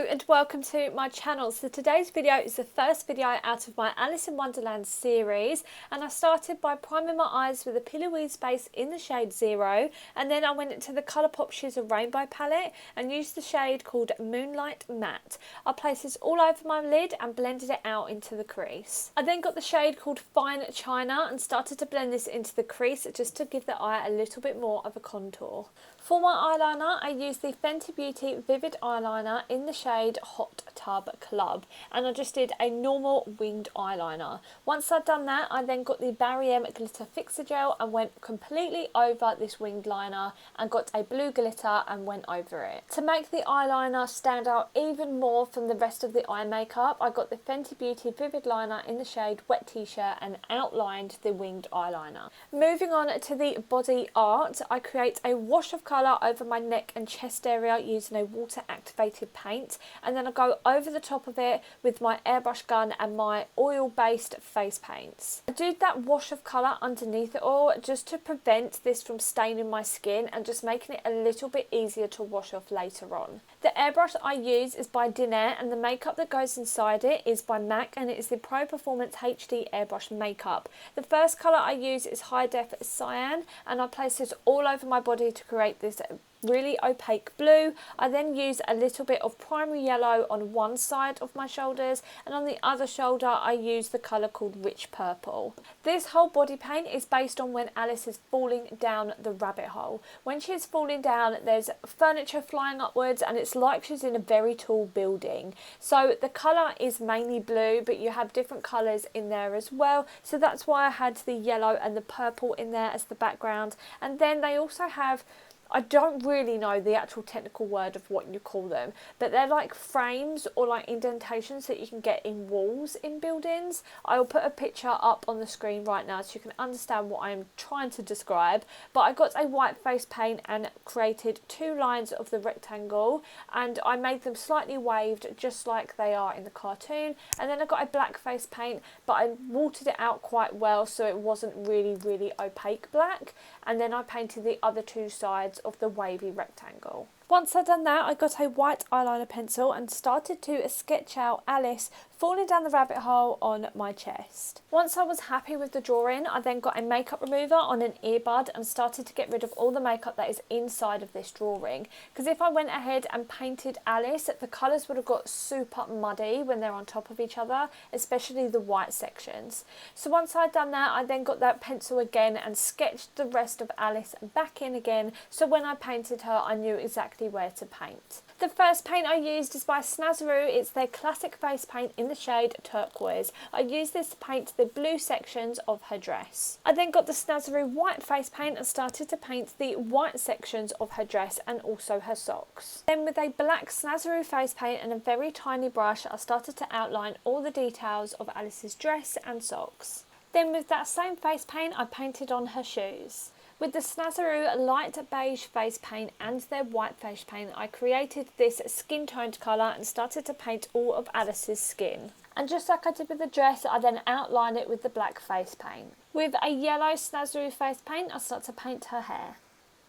Hello and welcome to my channel. So today's video is the first video out of my Alice in Wonderland series, and I started by priming my eyes with a Pillowy base in the shade 0, and then I went into the Colourpop Shizzer Rainbow palette and used the shade called Moonlight Matte. I placed this all over my lid and blended it out into the crease. I then got the shade called Fine China and started to blend this into the crease just to give the eye a little bit more of a contour. For my eyeliner, I used the Fenty Beauty Vivid Eyeliner in the shade Hot Tub Club, and I just did a normal winged eyeliner. Once I'd done that, I then got the Barry M Glitter Fixer Gel and went completely over this winged liner and got a blue glitter and went over it. To make the eyeliner stand out even more from the rest of the eye makeup, I got the Fenty Beauty Vivid Liner in the shade Wet T-shirt and outlined the winged eyeliner. Moving on to the body art, I create a wash of colour over my neck and chest area using a water activated paint, and then I go over the top of it with my airbrush gun and my oil based face paints. I do that wash of colour underneath it all just to prevent this from staining my skin and just making it a little bit easier to wash off later on. The airbrush I use is by Dinair, and the makeup that goes inside it is by MAC, and it is the Pro Performance HD Airbrush Makeup. The first colour I use is High Def Cyan, and I place this all over my body to create this really opaque blue. I then use a little bit of primary yellow on one side of my shoulders, and on the other shoulder I use the colour called Rich Purple. This whole body paint is based on when Alice is falling down the rabbit hole. When she is falling down, there's furniture flying upwards and it's like she's in a very tall building. So the colour is mainly blue, but you have different colours in there as well, so that's why I had the yellow and the purple in there as the background. And then they also have, I don't really know the actual technical word of what you call them, but they're like frames or like indentations that you can get in walls in buildings. I will put a picture up on the screen right now so you can understand what I'm trying to describe. But I got a white face paint and created two lines of the rectangle, and I made them slightly waved just like they are in the cartoon. And then I got a black face paint, but I watered it out quite well so it wasn't really opaque black. And then I painted the other two sides of the wavy rectangle. Once I'd done that, I got a white eyeliner pencil and started to sketch out Alice falling down the rabbit hole on my chest. Once I was happy with the drawing, I then got a makeup remover on an earbud and started to get rid of all the makeup that is inside of this drawing, because if I went ahead and painted Alice, the colours would have got super muddy when they're on top of each other, especially the white sections. So once I'd done that, I then got that pencil again and sketched the rest of Alice back in again, so when I painted her I knew exactly where to paint. The first paint I used is by Snazzaroo. It's their classic face paint in the shade Turquoise. I used this to paint the blue sections of her dress. I then got the Snazzaroo white face paint and started to paint the white sections of her dress and also her socks. Then with a black Snazzaroo face paint and a very tiny brush, I started to outline all the details of Alice's dress and socks. Then with that same face paint, I painted on her shoes. With the Snazzaroo light beige face paint and their white face paint, I created this skin toned colour and started to paint all of Alice's skin. And just like I did with the dress, I then outline it with the black face paint. With a yellow Snazzaroo face paint, I start to paint her hair.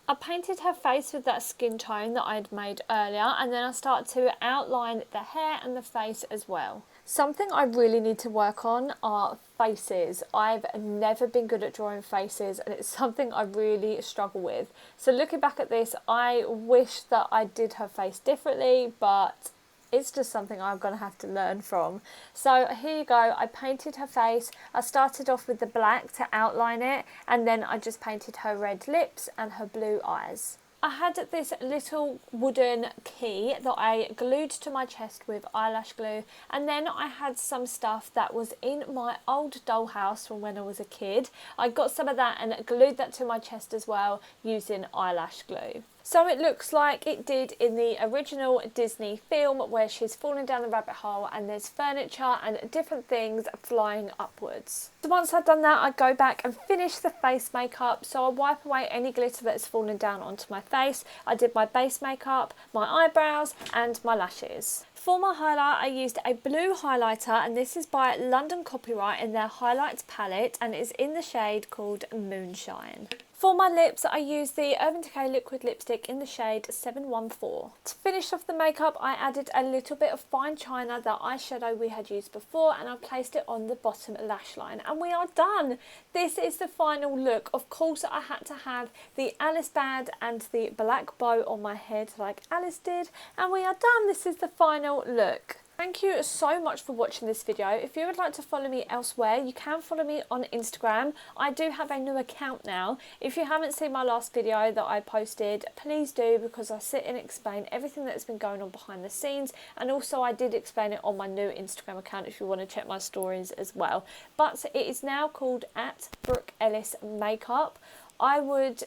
I painted her face with that skin tone that I had made earlier, and then I start to outline the hair and the face as well. Something I really need to work on are faces. I've never been good at drawing faces, and it's something I really struggle with. So looking back at this, I wish that I did her face differently, but it's just something I'm going to have to learn from. So here you go, I painted her face. I started off with the black to outline it, and then I just painted her red lips and her blue eyes. I had this little wooden key that I glued to my chest with eyelash glue, and then I had some stuff that was in my old dollhouse from when I was a kid. I got some of that and glued that to my chest as well using eyelash glue. So it looks like it did in the original Disney film where she's falling down the rabbit hole and there's furniture and different things flying upwards. So once I've done that, I go back and finish the face makeup. So I wipe away any glitter that's fallen down onto my face. I did my base makeup, my eyebrows and my lashes. For my highlight, I used a blue highlighter, and this is by London Copyright in their highlights palette, and it's in the shade called Moonshine. For my lips, I used the Urban Decay liquid lipstick in the shade 714. To finish off the makeup, I added a little bit of fine china, the eyeshadow we had used before, and I placed it on the bottom lash line. And we are done. This is the final look. Of course, I had to have the Alice band and the black bow on my head like Alice did. And we are done. This is the final look. Thank you so much for watching this video. If you would like to follow me elsewhere, you can follow me on Instagram. I do have a new account now. If you haven't seen my last video that I posted, please do, because I sit and explain everything that's been going on behind the scenes, and also I did explain it on my new Instagram account if you want to check my stories as well. But it is now called @BrookeEllisMakeup. I would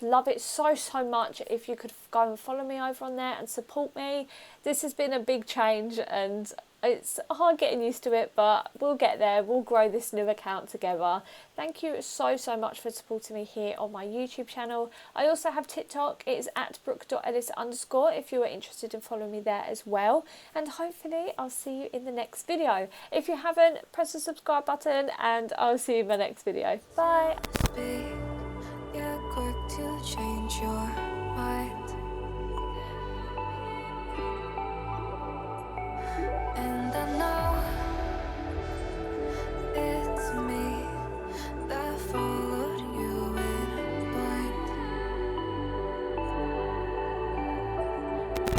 love it so much if you could go and follow me over on there and support me. This has been a big change and it's hard getting used to it, but we'll get there. We'll grow this new account together. Thank you so much for supporting me here on my YouTube channel. I also have TikTok. It is @brooke.ellis_ if you are interested in following me there as well. And hopefully I'll see you in the next video. If you haven't, press the subscribe button and I'll see you in my next video. Bye. Yeah, quick to change your